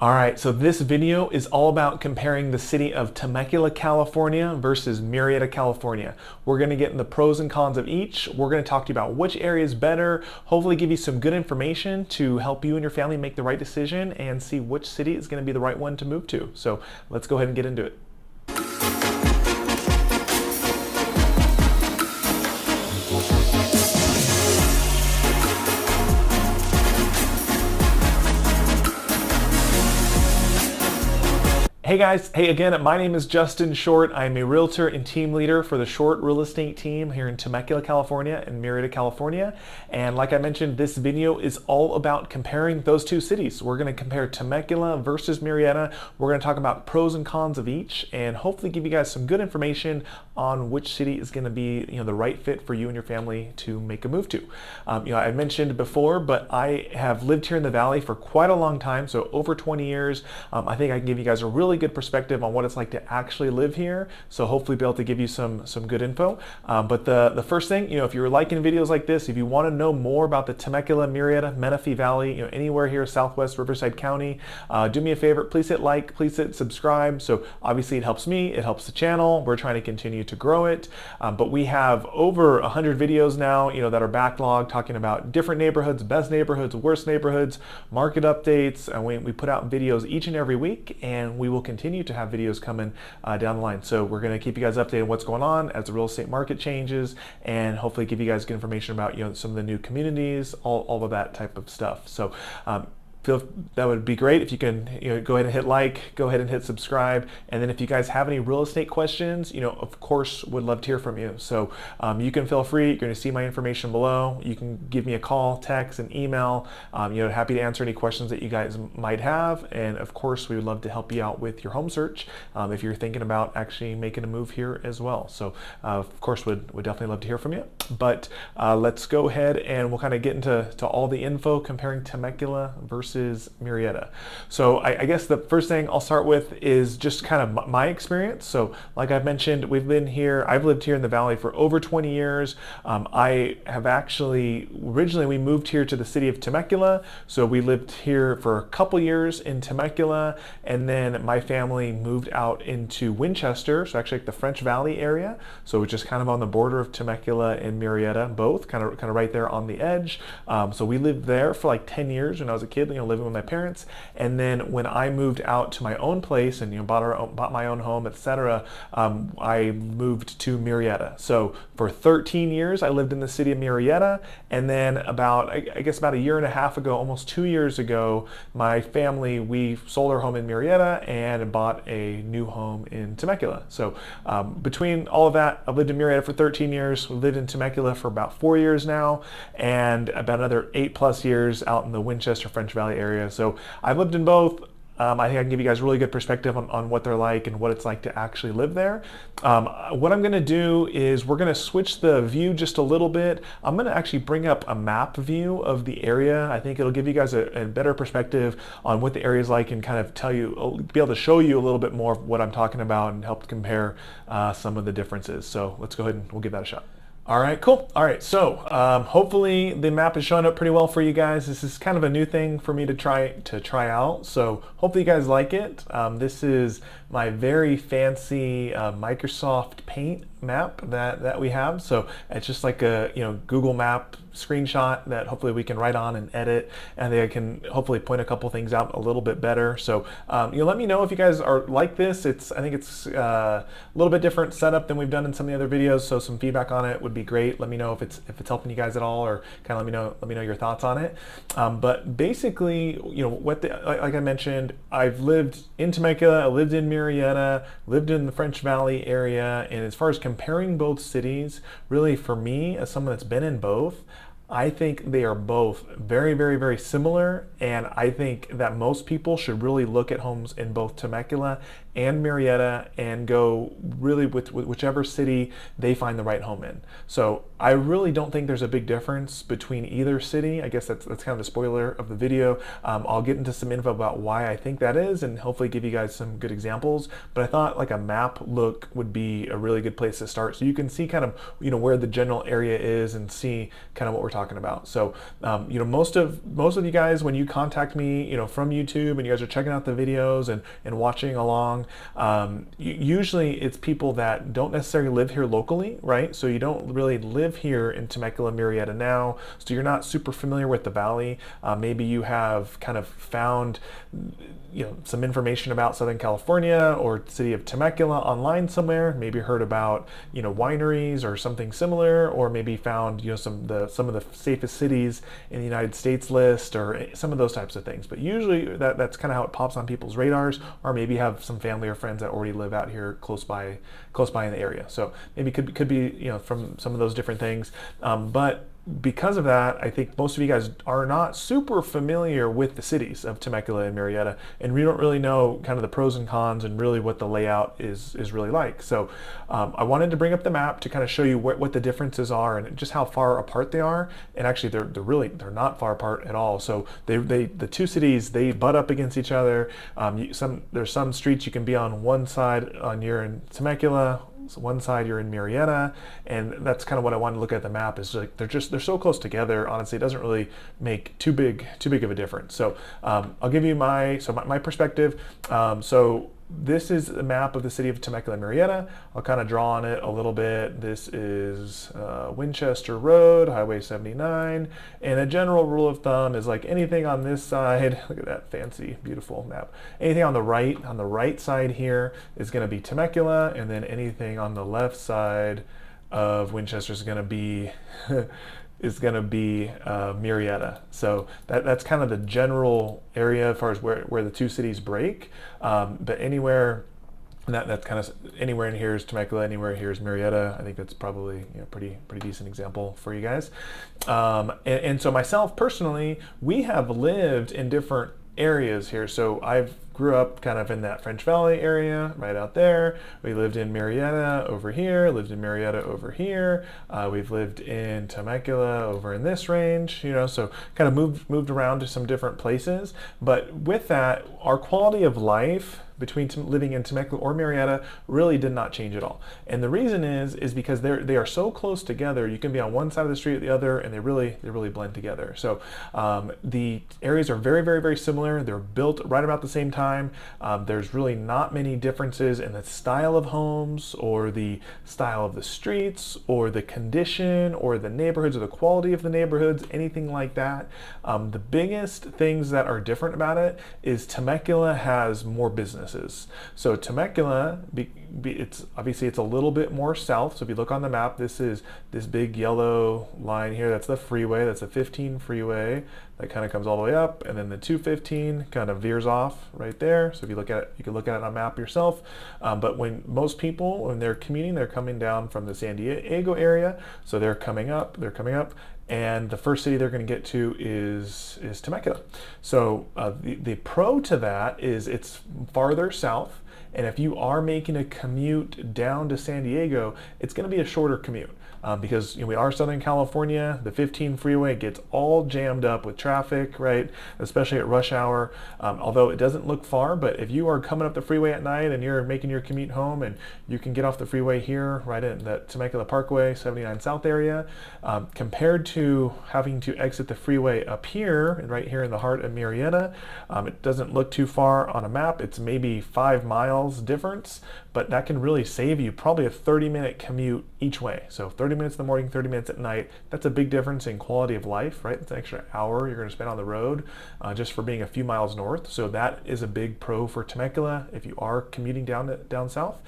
All right, so this video is all about comparing the city of Temecula, California versus Murrieta, California. We're going to get in the pros and cons of each. We're going to talk to you about which area is better, hopefully give you some good information to help you and your family make the right decision and see which city is going to be the right one to move to. So let's go ahead and get into it. Hey guys, hey again, my name is Justin Short. I'm a realtor and team leader for the Short Real Estate team here in Temecula, California and Murrieta, California. And like I mentioned, this video is all about comparing those two cities. We're gonna compare Temecula versus Murrieta. We're gonna talk about pros and cons of each and hopefully give you guys some good information on which city is gonna be the right fit for you and your family to make a move to. I mentioned before, but I have lived here in the Valley for quite a long time, so over 20 years. I think I can give you guys a really good perspective on what it's like to actually live here, so hopefully be able to give you some good info. But the first thing, if you're liking videos like this, if you want to know more about the Temecula, Murrieta, Menifee Valley, anywhere here Southwest Riverside County, do me a favor, please hit like, please hit subscribe. So obviously it helps me, it helps the channel. We're trying to continue to grow it, but we have over 100 videos now that are backlogged, talking about different neighborhoods, best neighborhoods, worst neighborhoods, market updates, and we put out videos each and every week, and we will continue to have videos coming down the line. So we're going to keep you guys updated on what's going on as the real estate market changes, and hopefully give you guys good information about some of the new communities, all of that type of stuff. So that would be great if you can go ahead and hit like, go ahead and hit subscribe, and then if you guys have any real estate questions, of course would love to hear from you. So you can feel free. You're going to see my information below. You can give me a call, text, and email. Happy to answer any questions that you guys might have, and of course we would love to help you out with your home search if you're thinking about actually making a move here as well. So of course would definitely love to hear from you. But let's go ahead and we'll kind of get into all the info comparing Temecula versus Murrieta. So I guess the first thing I'll start with is just kind of my experience. So like I've mentioned, I've lived here in the Valley for over 20 years. I have originally we moved here to the city of Temecula. So we lived here for a couple years in Temecula, and then my family moved out into Winchester, so actually like the French Valley area. So just kind of on the border of Temecula and Murrieta, both kind of right there on the edge. So we lived there for like 10 years when I was a kid, living with my parents. And then when I moved out to my own place and bought my own home, etc., I moved to Murrieta. So for 13 years I lived in the city of Murrieta, and then about a year and a half ago, almost 2 years ago, my family, we sold our home in Murrieta and bought a new home in Temecula. So between all of that, I've lived in Murrieta for 13 years. We've lived in Temecula for about 4 years now, and about another 8+ years out in the Winchester French Valley area. So I've lived in both. I think I can give you guys really good perspective on what they're like and what it's like to actually live there. What I'm going to do is we're going to switch the view just a little bit. I'm going to actually bring up a map view of the area. I think it'll give you guys a better perspective on what the area is like, and kind of be able to show you a little bit more of what I'm talking about and help compare some of the differences. So let's go ahead and we'll give that a shot. All right, cool. All right, so hopefully the map is showing up pretty well for you guys. This is kind of a new thing for me to try out, so hopefully you guys like it. This is my very fancy Microsoft Paint map that we have. So it's just like a Google map screenshot that hopefully we can write on and edit, and I can hopefully point a couple things out a little bit better. So let me know if you guys are like this. I think it's a little bit different setup than we've done in some of the other videos, so some feedback on it would be great. Let me know if it's helping you guys at all, or kind of let me know your thoughts on it. But basically, like I mentioned, I've lived in Temecula, I lived in Murrieta, lived in the French Valley area, and as far as comparing both cities, really for me, as someone that's been in both, I think they are both very, very, very similar, and I think that most people should really look at homes in both Temecula and Murrieta and go really with whichever city they find the right home in. So I really don't think there's a big difference between either city. I guess that's kind of the spoiler of the video. I'll get into some info about why I think that is and hopefully give you guys some good examples, but I thought like a map look would be a really good place to start, so you can see kind of where the general area is and see kind of what we're talking talking about. So, most of you guys, when you contact me, from YouTube, and you guys are checking out the videos and watching along, usually it's people that don't necessarily live here locally, right? So you don't really live here in Temecula, Murrieta now, so you're not super familiar with the valley. Maybe you have kind of found some information about Southern California or city of Temecula online somewhere, maybe heard about wineries or something similar, or maybe found some of the safest cities in the United States list, or some of those types of things. But usually that's kind of how it pops on people's radars, or maybe have some family or friends that already live out here close by in the area. So maybe could be from some of those different things, but because of that, I think most of you guys are not super familiar with the cities of Temecula and Murrieta, and we don't really know kind of the pros and cons and really what the layout is really like. So I wanted to bring up the map to kind of show you what the differences are and just how far apart they are. And actually, they're not far apart at all. So the two cities, they butt up against each other. There's some streets you can be on one side you're in Temecula. So one side you're in Murrieta, and that's kind of what I wanted to look at the map, is like they're so close together. Honestly, it doesn't really make too big of a difference. So I'll give you my perspective. So this is a map of the city of Temecula and Murrieta. I'll kind of draw on it a little bit. This is Winchester Road, Highway 79, and a general rule of thumb is like anything on this side, look at that fancy, beautiful map. Anything on the right side here is going to be Temecula, and then anything on the left side of Winchester is going to be Murrieta. So that's kind of the general area as far as where the two cities break. But anywhere that's kind of anywhere in here is Temecula, anywhere here is Murrieta. I think that's probably pretty decent example for you guys. And so myself personally, we have lived in different areas here. So I've grew up kind of in that French Valley area right out there. We lived in Murrieta over here, lived in Murrieta over here. We've lived in Temecula over in this range, so kind of moved around to some different places. But with that, our quality of life between living in Temecula or Murrieta really did not change at all. And the reason is because they are so close together. You can be on one side of the street or the other, and they really blend together. So the areas are very, very, very similar. They're built right about the same time. There's really not many differences in the style of homes or the style of the streets or the condition or the neighborhoods or the quality of the neighborhoods, anything like that. The biggest things that are different about it is Temecula has more businesses. So Temecula, it's a little bit more south. So if you look on the map, this is this big yellow line here. That's the freeway. That's the 15 freeway. That kind of comes all the way up, and then the 215 kind of veers off right there. So if you look at it, you can look at it on a map yourself. But when most people, when they're commuting, they're coming down from the San Diego area. So they're coming up, and the first city they're going to get to is Temecula. So the pro to that is it's farther south. And if you are making a commute down to San Diego, it's going to be a shorter commute. Because we are Southern California, the 15 freeway gets all jammed up with traffic, right? Especially at rush hour. Although it doesn't look far, but if you are coming up the freeway at night and you're making your commute home, and you can get off the freeway here, right in that Temecula Parkway, 79 South area, compared to having to exit the freeway up here, and right here in the heart of Murrieta, it doesn't look too far on a map. It's maybe 5 miles difference, but that can really save you probably a 30-minute commute each way. So 30 minutes in the morning, 30 minutes at night. That's a big difference in quality of life, right? It's an extra hour you're going to spend on the road just for being a few miles north. So that is a big pro for Temecula if you are commuting down south.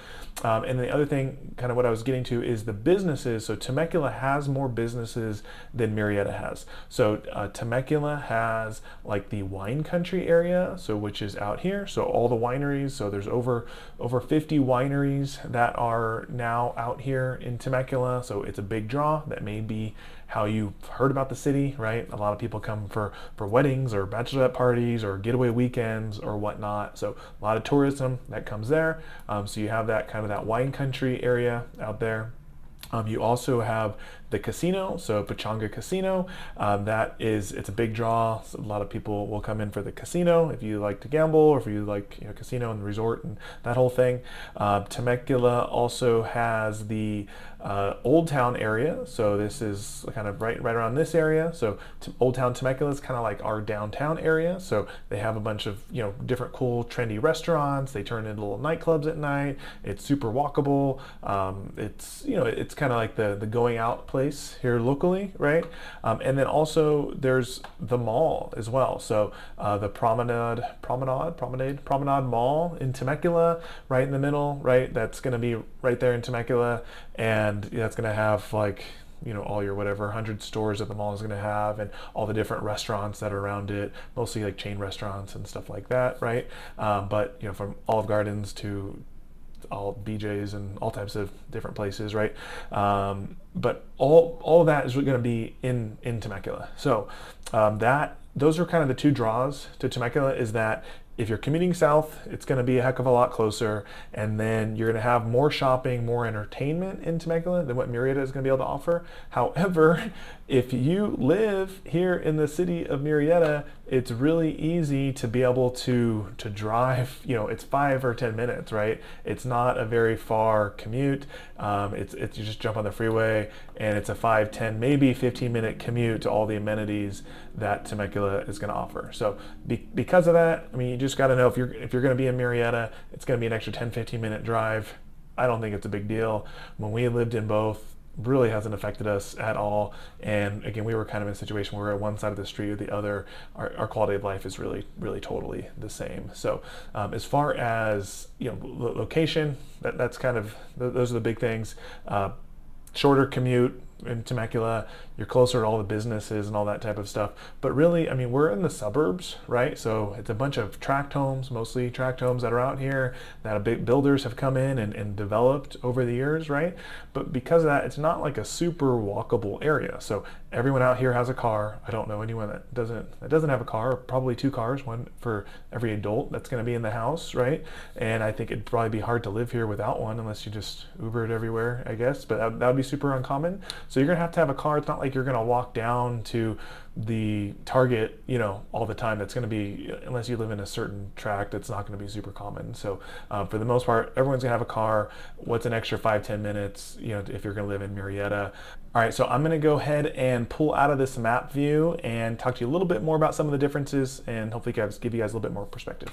And the other thing, kind of what I was getting to, is the businesses. So Temecula has more businesses than Murrieta has. So Temecula has like the wine country area, so which is out here. So all the wineries. So there's over 50 wineries that are now out here in Temecula. So it's a big draw. That may be how you heard about the city, right? A lot of people come for weddings or bachelorette parties or getaway weekends or whatnot. So a lot of tourism that comes there. So you have that kind of that wine country area out there. You also have the casino, so Pechanga Casino. It's a big draw. So a lot of people will come in for the casino if you like to gamble, or if you like casino and resort and that whole thing. Temecula also has the Old Town area, so this is kind of right around this area. So Old Town Temecula is kind of like our downtown area. So they have a bunch of different cool trendy restaurants. They turn into little nightclubs at night. It's super walkable. It's kind of like the going out place here locally, right? And then also there's the mall as well. So the Promenade Mall in Temecula, right in the middle, right? That's going to be right there in Temecula, and that's going to have like all your whatever 100 stores that the mall is going to have, and all the different restaurants that are around it, mostly like chain restaurants and stuff like that, right? But from Olive Gardens to all BJ's and all types of different places, right? But all of that is going to be in Temecula. So those are kind of the two draws to Temecula, is that if you're commuting south, it's going to be a heck of a lot closer, and then you're going to have more shopping, more entertainment in Temecula than what Murrieta is going to be able to offer. However, if you live here in the city of Murrieta, it's really easy to be able to drive. It's 5 or 10 minutes, right? It's not a very far commute. It's you just jump on the freeway, and it's a 5, 10, maybe 15-minute commute to all the amenities that Temecula is going to offer. So because of that, you just got to know if you're going to be in Murrieta, it's going to be an extra 10, 15-minute drive. I don't think it's a big deal. When we lived in both, really hasn't affected us at all. And again, we were kind of in a situation where we're at one side of the street or the other. Our quality of life is really totally the same. So as far as location, that's kind of those are the big things. Shorter commute in Temecula, you're closer to all the businesses and all that type of stuff. But really, we're in the suburbs, right? So it's a bunch of tract homes, mostly tract homes that are out here that big builders have come in and developed over the years, right? But because of that, it's not like a super walkable area. So everyone out here has a car. I don't know anyone that doesn't have a car, probably 2 cars, one for every adult that's going to be in the house, right? And I think it'd probably be hard to live here without one, unless you just Ubered everywhere, I guess. But that would be super uncommon. So you're going to have a car. It's not like you're going to walk down to the Target, all the time. That's going to be, unless you live in a certain tract, it's not going to be super common. So for the most part, everyone's going to have a car. What's an extra 5-10 minutes, if you're going to live in Murrieta? All right, so I'm going to go ahead and pull out of this map view and talk to you a little bit more about some of the differences, and hopefully give you guys a little bit more perspective.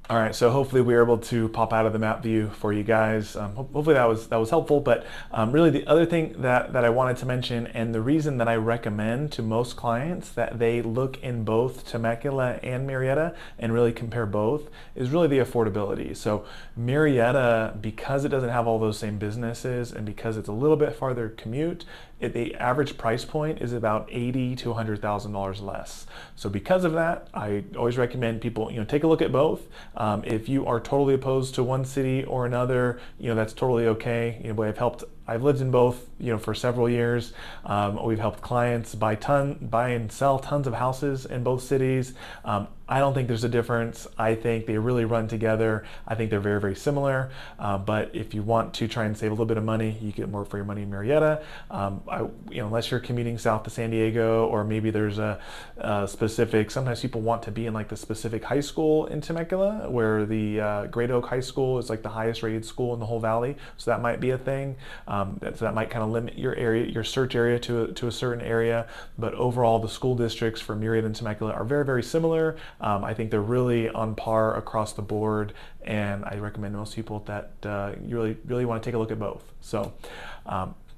All right, so hopefully we were able to pop out of the map view for you guys. Hopefully that was helpful, but really the other thing that I wanted to mention, and the reason that I recommend to most clients that they look in both Temecula and Murrieta and really compare both, is really the affordability. So Murrieta, because it doesn't have all those same businesses, and because it's a little bit farther commute, the average price point is about $80,000 to $100,000 less. So because of that, I always recommend people, take a look at both. If you are totally opposed to one city or another, that's totally okay. I've lived in both, for several years. We've helped clients buy and sell tons of houses in both cities. I don't think there's a difference. I think they really run together. I think they're very, very similar. But if you want to try and save a little bit of money, you get more for your money in Murrieta. Unless you're commuting south to San Diego, or maybe there's a specific, sometimes people want to be in like the specific high school in Temecula, where the Great Oak High School is like the highest rated school in the whole valley. So that might be a thing. So that might kind of limit your area, your search area to a certain area. But overall, the school districts for Murrieta and Temecula are very, very similar. I think they're really on par across the board, and I recommend most people that you really want to take a look at both. So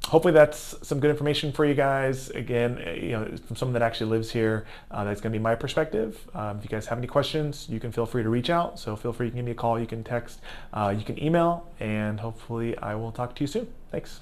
hopefully that's some good information for you guys. Again, from someone that actually lives here, that's going to be my perspective. If you guys have any questions, you can feel free to reach out. So feel free, you can give me a call, you can text, you can email, and hopefully I will talk to you soon. Thanks.